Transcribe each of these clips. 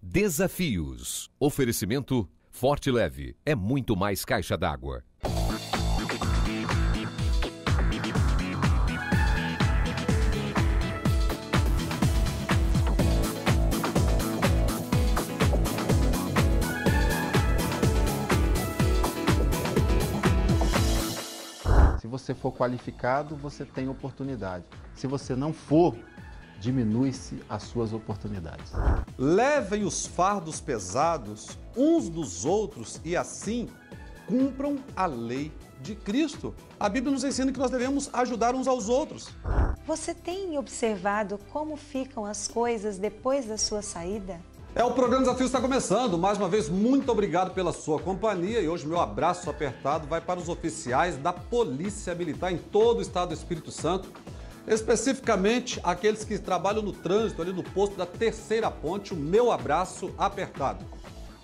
Desafios. Oferecimento Forte Leve. É muito mais caixa d'água. Se você for qualificado, você tem oportunidade. Se você não for, diminui-se as suas oportunidades. Levem os fardos pesados uns dos outros e assim cumpram a lei de Cristo. A Bíblia nos ensina que nós devemos ajudar uns aos outros. Você tem observado como ficam as coisas depois da sua saída? O programa Desafio está começando. Mais uma vez, muito obrigado pela sua companhia. E hoje meu abraço apertado vai para os oficiais da Polícia Militar em todo o estado do Espírito Santo. Especificamente aqueles que trabalham no trânsito, ali no posto da Terceira Ponte, o meu abraço apertado.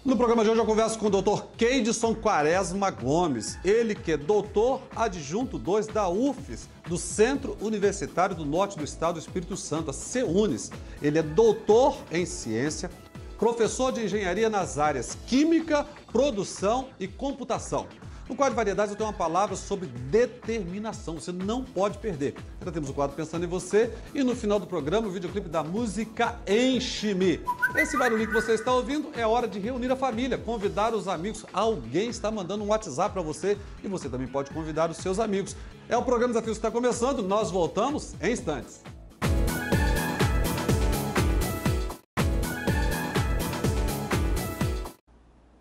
No programa de hoje eu converso com o Dr. Keidson Quaresma Gomes, ele que é doutor adjunto 2 da UFES, do Centro Universitário do Norte do Estado do Espírito Santo, a CEUNES. Ele é doutor em ciência, professor de engenharia nas áreas química, produção e computação. No quadro de variedades eu tenho uma palavra sobre determinação, você não pode perder. Ainda temos o quadro Pensando em Você e no final do programa o videoclipe da música Enche-me. Esse barulhinho que você está ouvindo é hora de reunir a família, convidar os amigos. Alguém está mandando um WhatsApp para você e você também pode convidar os seus amigos. O programa Desafio está começando, nós voltamos em instantes.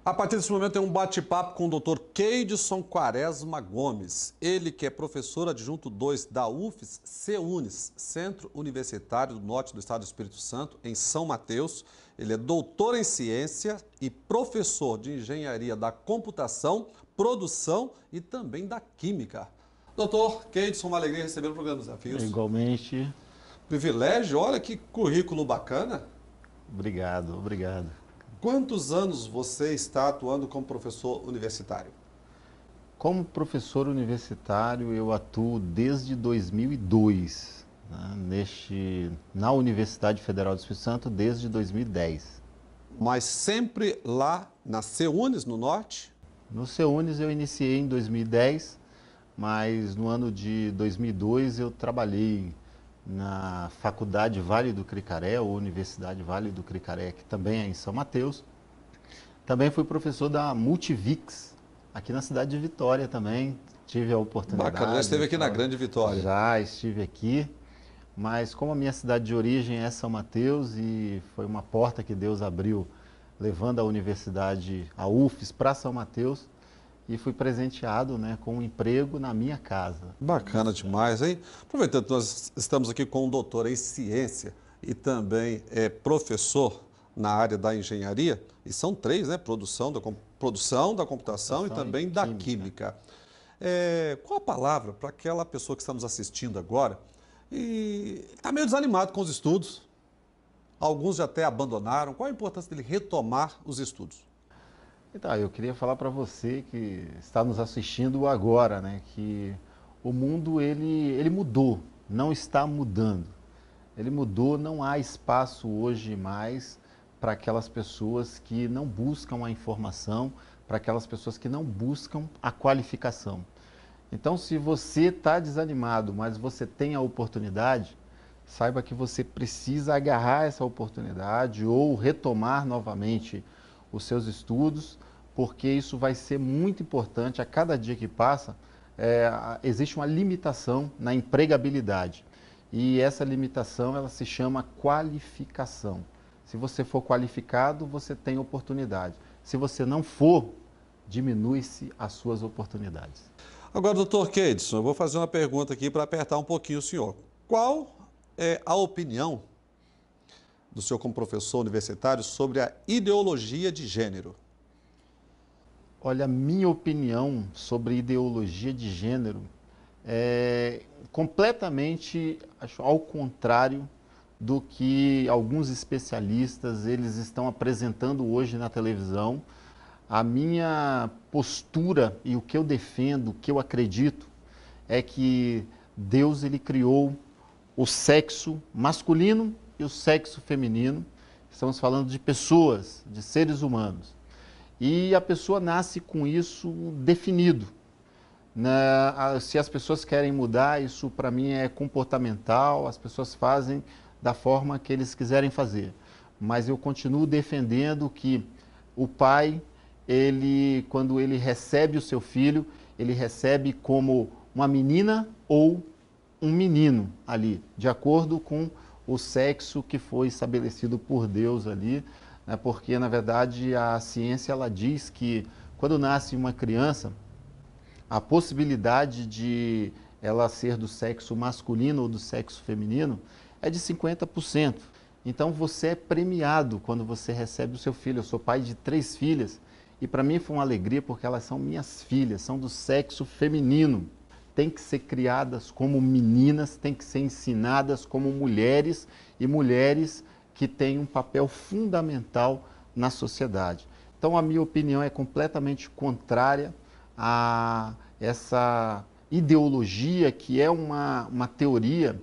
A partir desse momento tem um bate-papo com o Dr. Keidson Quaresma Gomes. Ele que é professor adjunto 2 da UFES, CEUNES, Centro Universitário do Norte do Estado do Espírito Santo, em São Mateus. Ele é doutor em ciência e professor de engenharia da computação, produção e também da química. Doutor Keidson, uma alegria receber o programa Desafios. Igualmente. Privilégio, olha que currículo bacana. Obrigado, obrigado. Quantos anos você está atuando como professor universitário? Como professor universitário, eu atuo desde 2002, na Universidade Federal do Espírito Santo, desde 2010. Mas sempre lá na CEUNES, no Norte? No CEUNES eu iniciei em 2010, mas no ano de 2002 eu trabalhei na Faculdade Vale do Cricaré, ou Universidade Vale do Cricaré, que também é em São Mateus. Também fui professor da Multivix, aqui na cidade de Vitória também. Tive a oportunidade. Bacana, já esteve aqui na Grande Vitória. Já estive aqui, mas como a minha cidade de origem é São Mateus e foi uma porta que Deus abriu, levando a universidade, a UFES, para São Mateus, e fui presenteado com um emprego na minha casa. Bacana demais, hein? Aproveitando que nós estamos aqui com um doutor em ciência e também é professor na área da engenharia, e são 3, né? Produção da computação e também da química. Qual a palavra para aquela pessoa que está nos assistindo agora e está meio desanimado com os estudos? Alguns já até abandonaram. Qual a importância dele retomar os estudos? Então, eu queria falar para você que está nos assistindo agora, que o mundo ele mudou, não está mudando. Ele mudou, não há espaço hoje mais para aquelas pessoas que não buscam a informação, para aquelas pessoas que não buscam a qualificação. Então, se você está desanimado, mas você tem a oportunidade, saiba que você precisa agarrar essa oportunidade ou retomar novamente os seus estudos, porque isso vai ser muito importante. A cada dia que passa, existe uma limitação na empregabilidade. E essa limitação ela se chama qualificação. Se você for qualificado, você tem oportunidade. Se você não for, diminui-se as suas oportunidades. Agora, doutor Keidson, eu vou fazer uma pergunta aqui para apertar um pouquinho o senhor. Qual é a opinião do senhor como professor universitário sobre a ideologia de gênero? Olha, minha opinião sobre ideologia de gênero é completamente ao contrário do que alguns especialistas eles estão apresentando hoje na televisão. A minha postura e o que eu defendo, o que eu acredito, é que Deus ele criou o sexo masculino e o sexo feminino, Estamos falando de pessoas, de seres humanos. E a pessoa nasce com isso definido. Se as pessoas querem mudar, isso para mim é comportamental, as pessoas fazem da forma que eles quiserem fazer. Mas eu continuo defendendo que o pai, quando ele recebe o seu filho, ele recebe como uma menina ou um menino ali, de acordo com o sexo que foi estabelecido por Deus ali, né? Porque, na verdade, a ciência ela diz que quando nasce uma criança, a possibilidade de ela ser do sexo masculino ou do sexo feminino é de 50%. Então, você é premiado quando você recebe o seu filho. Eu sou pai de 3 filhas e para mim foi uma alegria porque elas são minhas filhas, são do sexo feminino. Tem que ser criadas como meninas, tem que ser ensinadas como mulheres e mulheres que têm um papel fundamental na sociedade. Então, a minha opinião é completamente contrária a essa ideologia que é uma teoria,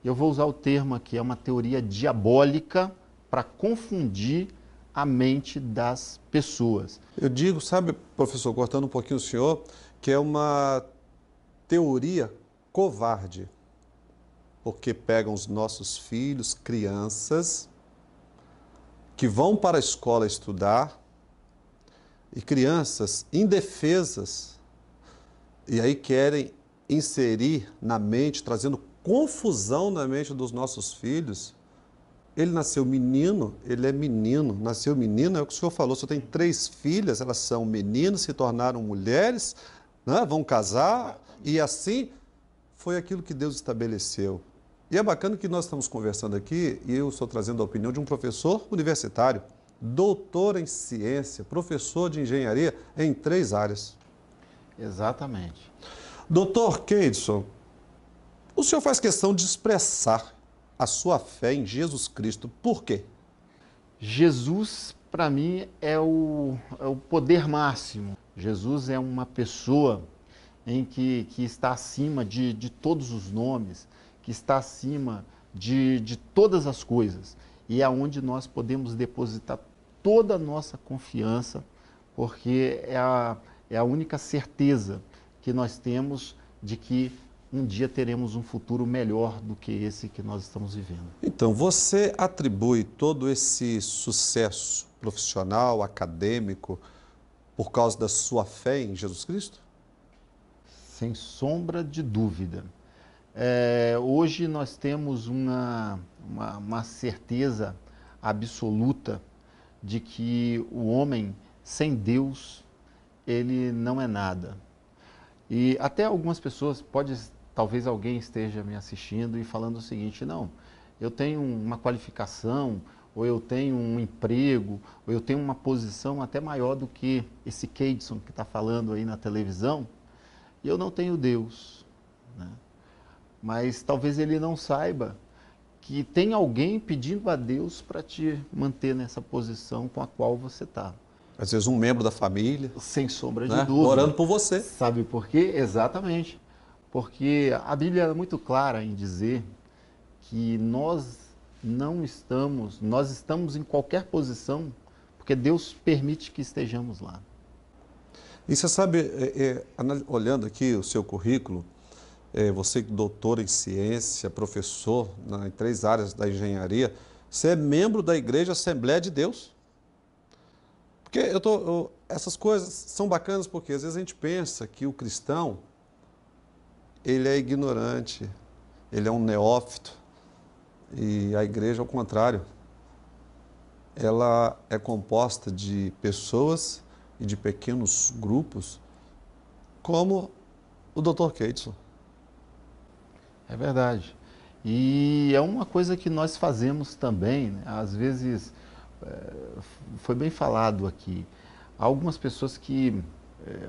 eu vou usar o termo aqui, é uma teoria diabólica para confundir a mente das pessoas. Eu digo, sabe, professor, cortando um pouquinho o senhor, que é uma teoria covarde, porque pegam os nossos filhos, crianças, que vão para a escola estudar, e crianças indefesas, e aí querem inserir na mente, trazendo confusão na mente dos nossos filhos. Ele nasceu menino, ele é menino, nasceu menino, é o que o senhor falou, o senhor tem 3 filhas, elas são meninos, se tornaram mulheres, né, vão casar, e assim foi aquilo que Deus estabeleceu. E é bacana que nós estamos conversando aqui, e eu estou trazendo a opinião de um professor universitário, doutor em ciência, professor de engenharia em 3 áreas. Exatamente. Doutor Keidson, o senhor faz questão de expressar a sua fé em Jesus Cristo. Por quê? Jesus, para mim, é o poder máximo. Jesus é uma pessoa que está acima de todos os nomes, que está acima de todas as coisas. E é onde nós podemos depositar toda a nossa confiança, porque é a única certeza que nós temos de que um dia teremos um futuro melhor do que esse que nós estamos vivendo. Então, você atribui todo esse sucesso profissional, acadêmico, por causa da sua fé em Jesus Cristo? Sem sombra de dúvida. Hoje nós temos uma certeza absoluta de que o homem sem Deus, ele não é nada. E até algumas pessoas, talvez alguém esteja me assistindo e falando o seguinte: não, eu tenho uma qualificação, ou eu tenho um emprego, ou eu tenho uma posição até maior do que esse Keidson que está falando aí na televisão, e eu não tenho Deus, né? Mas talvez ele não saiba que tem alguém pedindo a Deus para te manter nessa posição com a qual você está. Às vezes um membro da família. Sem sombra de né? dúvida. Orando por você. Sabe por quê? Exatamente. Porque a Bíblia é muito clara em dizer que nós estamos em qualquer posição, porque Deus permite que estejamos lá. E você sabe, olhando aqui o seu currículo, você doutor em ciência, professor em 3 áreas da engenharia, você é membro da Igreja Assembleia de Deus. Porque essas coisas são bacanas porque às vezes a gente pensa que o cristão, ele é ignorante, ele é um neófito, e a igreja, ao contrário, ela é composta de pessoas e de pequenos grupos, como o Dr. Keidson. É verdade. E é uma coisa que nós fazemos também, né? Às vezes, foi bem falado aqui, há algumas pessoas que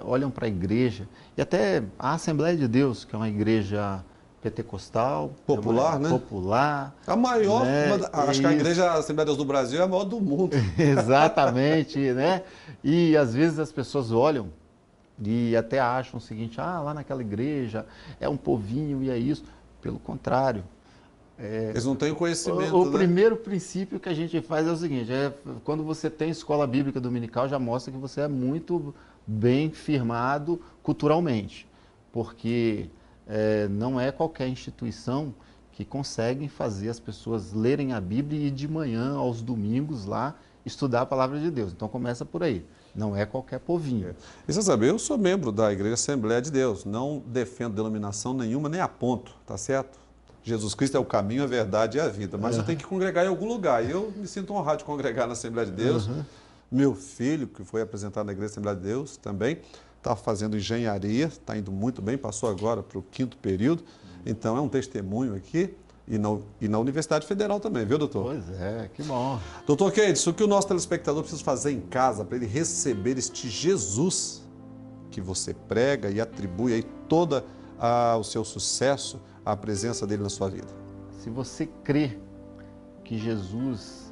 olham para a igreja, e até a Assembleia de Deus, que é uma igreja pentecostal, popular, né? Popular. A maior, né? acho que a Igreja Assembleia de Deus do Brasil é a maior do mundo. Exatamente, né? E às vezes as pessoas olham e até acham o seguinte: lá naquela igreja é um povinho e é isso. Pelo contrário, Eles não têm o conhecimento, O né? primeiro princípio que a gente faz é o seguinte, quando você tem escola bíblica dominical, já mostra que você é muito bem firmado culturalmente, porque não é qualquer instituição que consegue fazer as pessoas lerem a Bíblia e de manhã, aos domingos, lá, estudar a palavra de Deus. Então começa por aí, não é qualquer povinho. E você sabe, eu sou membro da Igreja Assembleia de Deus, não defendo denominação nenhuma, nem aponto, tá certo? Jesus Cristo é o caminho, a verdade e a vida, mas eu tenho que congregar em algum lugar, e eu me sinto honrado de congregar na Assembleia de Deus. Meu filho, que foi apresentado na Igreja Assembleia de Deus também, está fazendo engenharia, está indo muito bem, passou agora para o 5º período, então é um testemunho aqui, e na Universidade Federal também, viu, doutor? Pois é, que bom. Doutor Keydes, o que o nosso telespectador precisa fazer em casa para ele receber este Jesus que você prega e atribui aí todo o seu sucesso, a presença dele na sua vida? Se você crê que Jesus,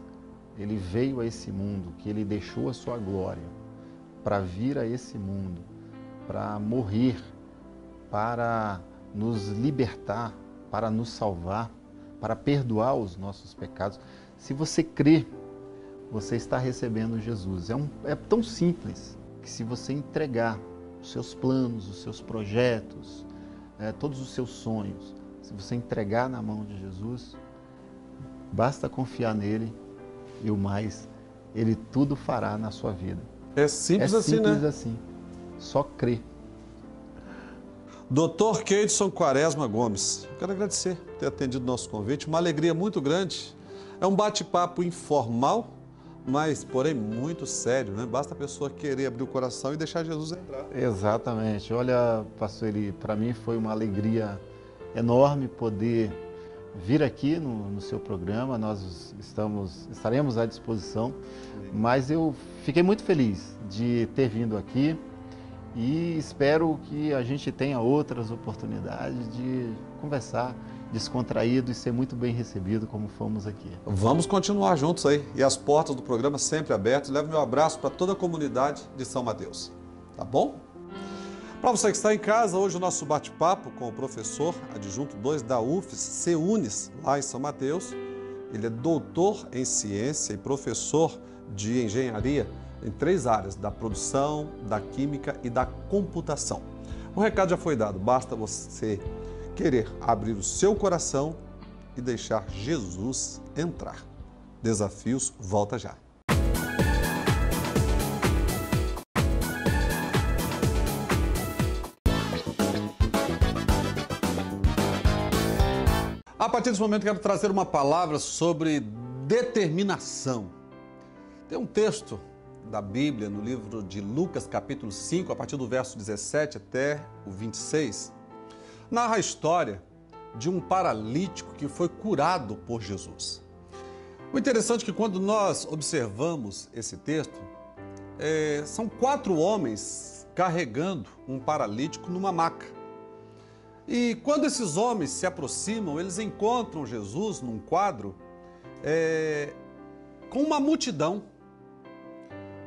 ele veio a esse mundo, que ele deixou a sua glória para vir a esse mundo, para morrer, para nos libertar, para nos salvar, para perdoar os nossos pecados. Se você crê, você está recebendo Jesus. É tão simples que se você entregar os seus planos, os seus projetos, todos os seus sonhos, se você entregar na mão de Jesus, basta confiar nele e o mais, ele tudo fará na sua vida. É simples assim, né? É simples assim. Só crer. Dr. Keidson Quaresma Gomes, eu quero agradecer por ter atendido o nosso convite, uma alegria muito grande. É um bate-papo informal, mas, porém, muito sério, né? Basta a pessoa querer abrir o coração e deixar Jesus entrar. Exatamente. Olha, pastor Eli, para mim foi uma alegria enorme poder vir aqui no seu programa. Nós estaremos à disposição, mas eu fiquei muito feliz de ter vindo aqui e espero que a gente tenha outras oportunidades de conversar descontraído e ser muito bem recebido como fomos aqui. Vamos continuar juntos aí. E as portas do programa sempre abertas. Levo meu abraço para toda a comunidade de São Mateus. Tá bom? Para você que está em casa, hoje o nosso bate-papo com o professor adjunto 2 da UFES, CEUNES, lá em São Mateus. Ele é doutor em ciência e professor de engenharia em 3 áreas, da produção, da química e da computação. O recado já foi dado, basta você querer abrir o seu coração e deixar Jesus entrar. Desafios, volta já. A partir desse momento, quero trazer uma palavra sobre determinação. Tem um texto da Bíblia, no livro de Lucas, capítulo 5, a partir do verso 17 até o 26, narra a história de um paralítico que foi curado por Jesus. O interessante é que quando nós observamos esse texto, são 4 homens carregando um paralítico numa maca. E quando esses homens se aproximam, eles encontram Jesus num quadro com uma multidão.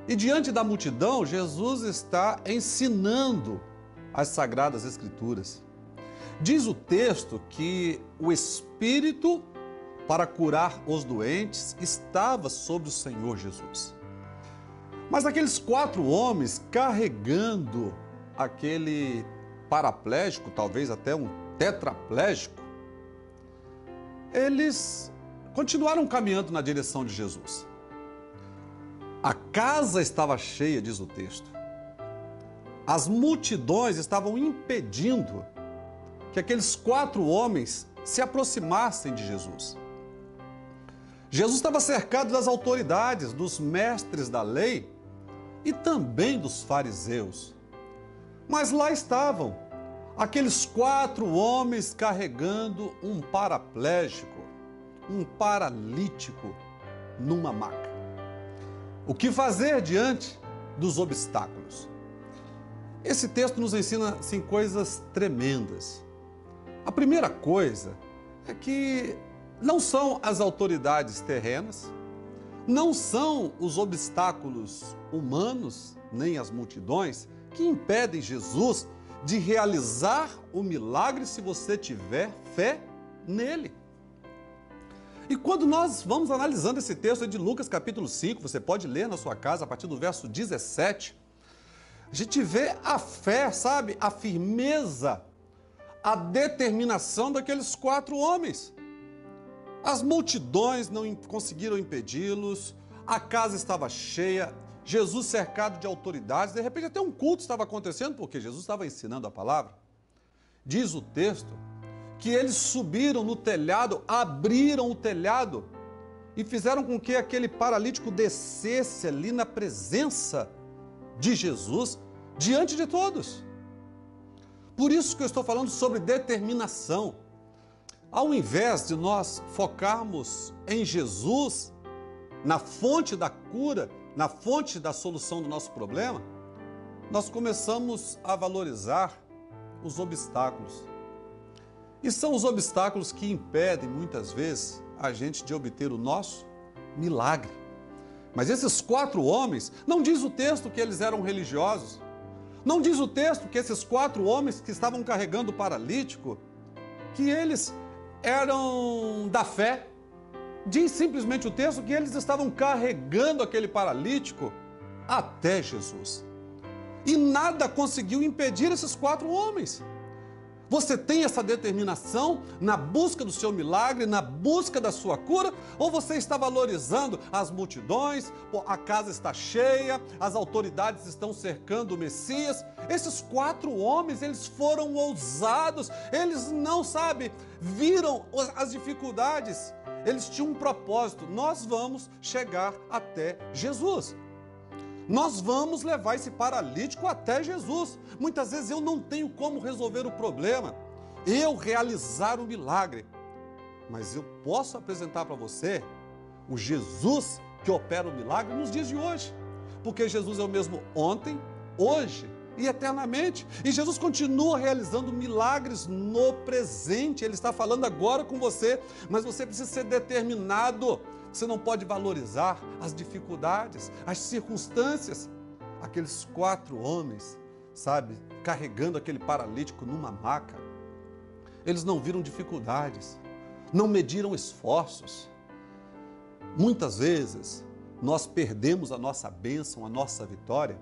E diante da multidão, Jesus está ensinando as Sagradas Escrituras. Diz o texto que o Espírito para curar os doentes estava sobre o Senhor Jesus. Mas aqueles 4 homens carregando aquele paraplégico, talvez até um tetraplégico, eles continuaram caminhando na direção de Jesus. A casa estava cheia, diz o texto. As multidões estavam impedindo que aqueles 4 homens se aproximassem de Jesus. Jesus estava cercado das autoridades, dos mestres da lei e também dos fariseus. Mas lá estavam aqueles 4 homens carregando um paraplégico, um paralítico numa maca. O que fazer diante dos obstáculos? Esse texto nos ensina, sim, coisas tremendas. A primeira coisa é que não são as autoridades terrenas, não são os obstáculos humanos, nem as multidões, que impedem Jesus de realizar o milagre se você tiver fé nele. E quando nós vamos analisando esse texto de Lucas capítulo 5, você pode ler na sua casa a partir do verso 17, a gente vê a fé, sabe? A firmeza, a determinação daqueles 4 homens. As multidões não conseguiram impedi-los, a casa estava cheia, Jesus cercado de autoridades, de repente até um culto estava acontecendo, porque Jesus estava ensinando a palavra. Diz o texto que eles subiram no telhado, abriram o telhado e fizeram com que aquele paralítico descesse ali na presença de Jesus, diante de todos. Por isso que eu estou falando sobre determinação. Ao invés de nós focarmos em Jesus, na fonte da cura, na fonte da solução do nosso problema, nós começamos a valorizar os obstáculos. E são os obstáculos que impedem, muitas vezes, a gente de obter o nosso milagre. Mas esses 4 homens, não diz o texto que eles eram religiosos, não diz o texto que esses 4 homens que estavam carregando o paralítico, que eles eram da fé. Diz simplesmente o texto que eles estavam carregando aquele paralítico até Jesus. E nada conseguiu impedir esses 4 homens. Você tem essa determinação na busca do seu milagre, na busca da sua cura? Ou você está valorizando as multidões, a casa está cheia, as autoridades estão cercando o Messias? Esses 4 homens, eles foram ousados, eles não, viram as dificuldades. Eles tinham um propósito: nós vamos chegar até Jesus. Nós vamos levar esse paralítico até Jesus. Muitas vezes eu não tenho como resolver o problema, eu realizar o milagre, mas eu posso apresentar para você o Jesus que opera o milagre nos dias de hoje, porque Jesus é o mesmo ontem, hoje e eternamente. E Jesus continua realizando milagres no presente. Ele está falando agora com você, mas você precisa ser determinado. Você não pode valorizar as dificuldades, as circunstâncias. Aqueles 4 homens, carregando aquele paralítico numa maca, eles não viram dificuldades, não mediram esforços. Muitas vezes, nós perdemos a nossa bênção, a nossa vitória,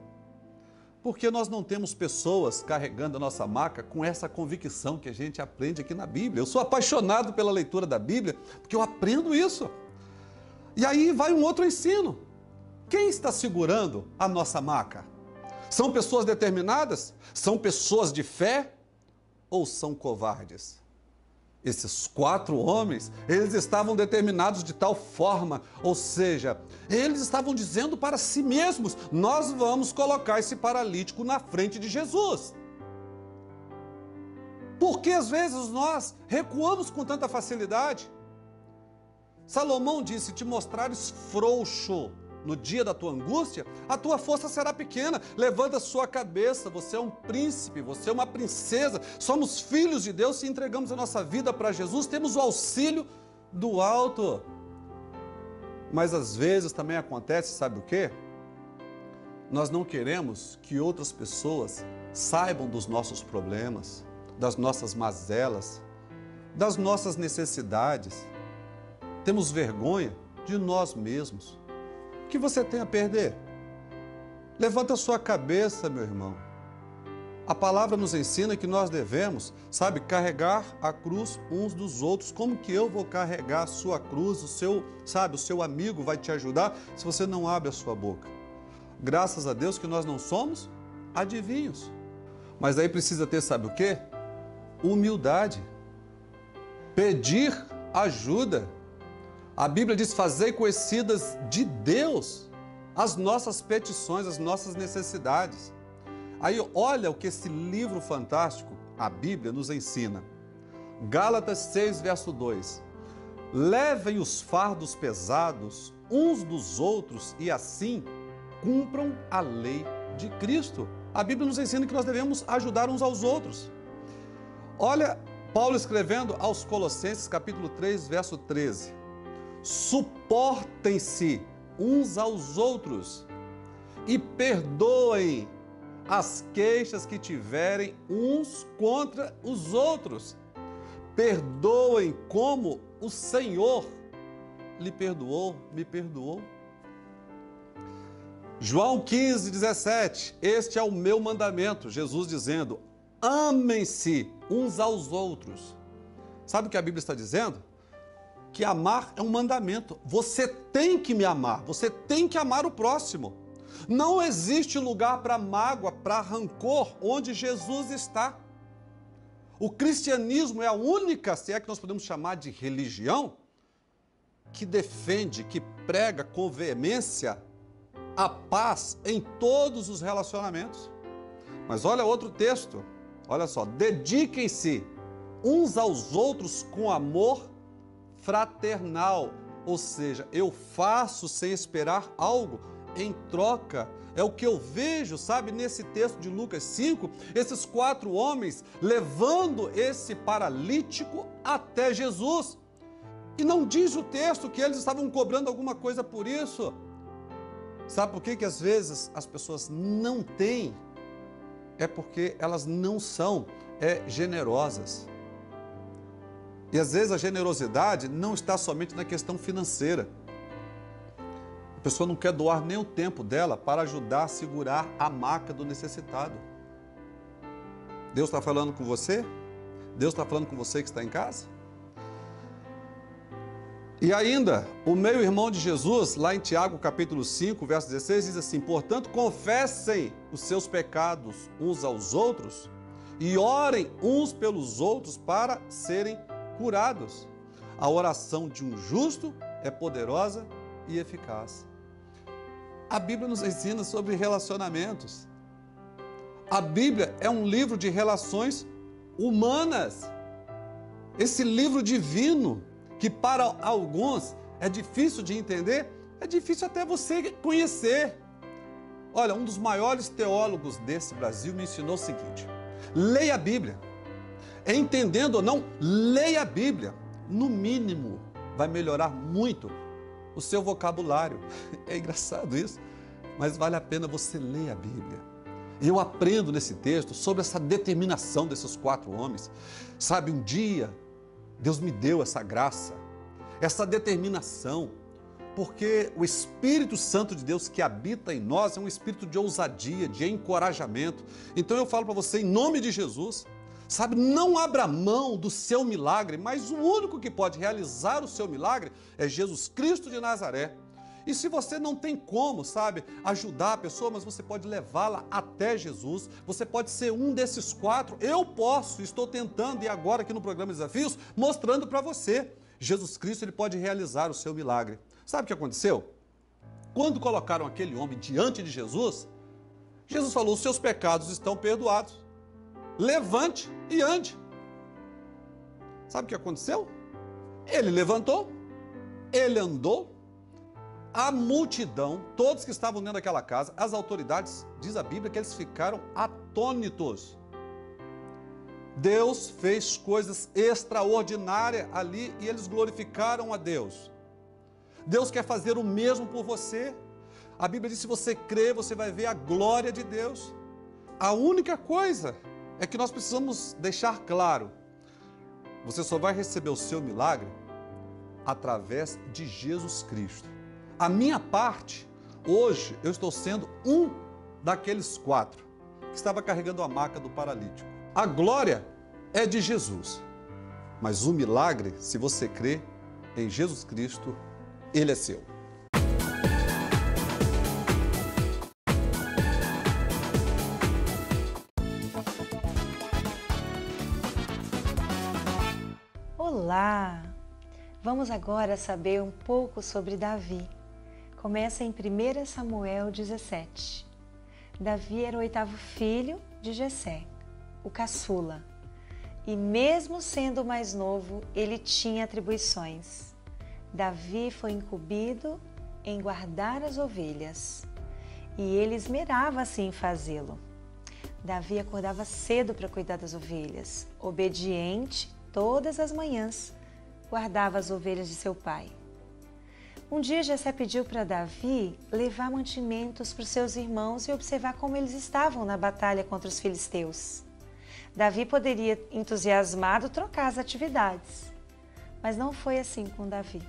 porque nós não temos pessoas carregando a nossa maca com essa convicção que a gente aprende aqui na Bíblia. Eu sou apaixonado pela leitura da Bíblia, porque eu aprendo isso. E aí vai um outro ensino. Quem está segurando a nossa maca? São pessoas determinadas? São pessoas de fé? Ou são covardes? Esses 4 homens, eles estavam determinados de tal forma, ou seja, eles estavam dizendo para si mesmos: nós vamos colocar esse paralítico na frente de Jesus. Por que às vezes nós recuamos com tanta facilidade? Salomão disse: se te mostrares frouxo no dia da tua angústia, a tua força será pequena. Levanta a sua cabeça, você é um príncipe, você é uma princesa, somos filhos de Deus. Se entregamos a nossa vida para Jesus, temos o auxílio do alto. Mas às vezes também acontece, sabe o quê? Nós não queremos que outras pessoas saibam dos nossos problemas, das nossas mazelas, das nossas necessidades. Temos vergonha de nós mesmos. O que você tem a perder? Levanta a sua cabeça, meu irmão. A palavra nos ensina que nós devemos, carregar a cruz uns dos outros. Como que eu vou carregar a sua cruz? O seu amigo vai te ajudar se você não abre a sua boca. Graças a Deus que nós não somos adivinhos. Mas aí precisa ter, sabe o quê? Humildade. Pedir ajuda. A Bíblia diz: fazei conhecidas de Deus as nossas petições, as nossas necessidades. Aí olha o que esse livro fantástico, a Bíblia, nos ensina. Gálatas 6, verso 2. Levem os fardos pesados uns dos outros e assim cumpram a lei de Cristo. A Bíblia nos ensina que nós devemos ajudar uns aos outros. Olha Paulo escrevendo aos Colossenses, capítulo 3, verso 13. Suportem-se uns aos outros e perdoem as queixas que tiverem uns contra os outros. Perdoem como o Senhor lhe perdoou, me perdoou. João 15, 17, este é o meu mandamento, Jesus dizendo, amem-se uns aos outros. Sabe o que a Bíblia está dizendo? Que amar é um mandamento. Você tem que me amar, você tem que amar o próximo. Não existe lugar para mágoa, para rancor, onde Jesus está. O cristianismo é a única, se é que nós podemos chamar de religião, que defende, que prega com veemência a paz em todos os relacionamentos. Mas olha outro texto, olha só, dediquem-se uns aos outros com amor fraternal, ou seja, eu faço sem esperar algo em troca. É o que eu vejo, sabe, nesse texto de Lucas 5, esses 4 homens levando esse paralítico até Jesus. E não diz o texto que eles estavam cobrando alguma coisa por isso. Sabe por que às vezes as pessoas não têm? É porque elas não são generosas. E às vezes a generosidade não está somente na questão financeira. A pessoa não quer doar nem o tempo dela para ajudar a segurar a maca do necessitado. Deus está falando com você? Deus está falando com você que está em casa? E ainda, o meio-irmão de Jesus, lá em Tiago, capítulo 5, verso 16, diz assim, portanto, confessem os seus pecados uns aos outros e orem uns pelos outros para serem curados. A oração de um justo é poderosa e eficaz. A Bíblia nos ensina sobre relacionamentos. A Bíblia é um livro de relações humanas. Esse livro divino, que para alguns é difícil de entender, é difícil até você conhecer. Olha, um dos maiores teólogos desse Brasil me ensinou o seguinte, leia a Bíblia. Entendendo ou não, leia a Bíblia. No mínimo, vai melhorar muito o seu vocabulário. É engraçado isso, mas vale a pena você ler a Bíblia. E eu aprendo nesse texto sobre essa determinação desses 4 homens. Sabe, um dia Deus me deu essa graça, essa determinação, porque o Espírito Santo de Deus que habita em nós é um espírito de ousadia, de encorajamento. Então eu falo para você em nome de Jesus, sabe, não abra mão do seu milagre, mas o único que pode realizar o seu milagre é Jesus Cristo de Nazaré. E se você não tem como, sabe, ajudar a pessoa, mas você pode levá-la até Jesus, você pode ser um desses 4, eu posso, estou tentando, e agora aqui no programa Desafios, mostrando para você, Jesus Cristo, ele pode realizar o seu milagre. Sabe o que aconteceu? Quando colocaram aquele homem diante de Jesus, Jesus falou, os seus pecados estão perdoados, levante e ande. Sabe o que aconteceu? Ele levantou, ele andou, a multidão, todos que estavam dentro daquela casa, as autoridades, diz a Bíblia que eles ficaram atônitos. Deus fez coisas extraordinárias ali e eles glorificaram a Deus. Deus quer fazer o mesmo por você. A Bíblia diz que se você crer, você vai ver a glória de Deus. A única coisa é que nós precisamos deixar claro, você só vai receber o seu milagre através de Jesus Cristo. A minha parte, hoje, eu estou sendo um daqueles 4 que estava carregando a maca do paralítico. A glória é de Jesus, mas o milagre, se você crê em Jesus Cristo, ele é seu. Olá! Vamos agora saber um pouco sobre Davi. Começa em 1 Samuel 17. Davi era o 8º filho de Jessé, o caçula. E mesmo sendo o mais novo, ele tinha atribuições. Davi foi incumbido em guardar as ovelhas, e ele esmerava-se em fazê-lo. Davi acordava cedo para cuidar das ovelhas, obediente todas as manhãs, guardava as ovelhas de seu pai. Um dia Jessé pediu para Davi levar mantimentos para os seus irmãos e observar como eles estavam na batalha contra os filisteus. Davi poderia, entusiasmado, trocar as atividades, mas não foi assim com Davi.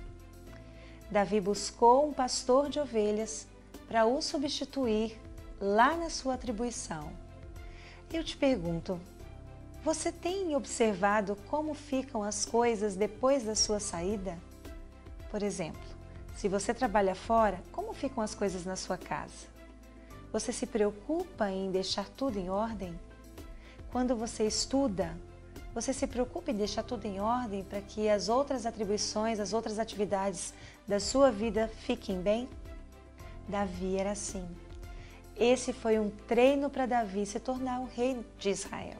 Davi buscou um pastor de ovelhas para o substituir lá na sua atribuição. Eu te pergunto, você tem observado como ficam as coisas depois da sua saída? Por exemplo, se você trabalha fora, como ficam as coisas na sua casa? Você se preocupa em deixar tudo em ordem? Quando você estuda, você se preocupa em deixar tudo em ordem para que as outras atribuições, as outras atividades da sua vida fiquem bem? Davi era assim. Esse foi um treino para Davi se tornar o rei de Israel.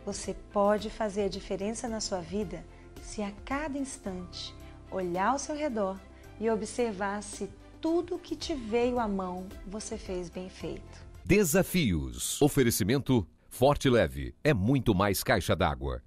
Você pode fazer a diferença na sua vida se a cada instante olhar ao seu redor e observar se tudo que te veio à mão você fez bem feito. Desafios. Oferecimento Forte Leve é muito mais caixa d'água.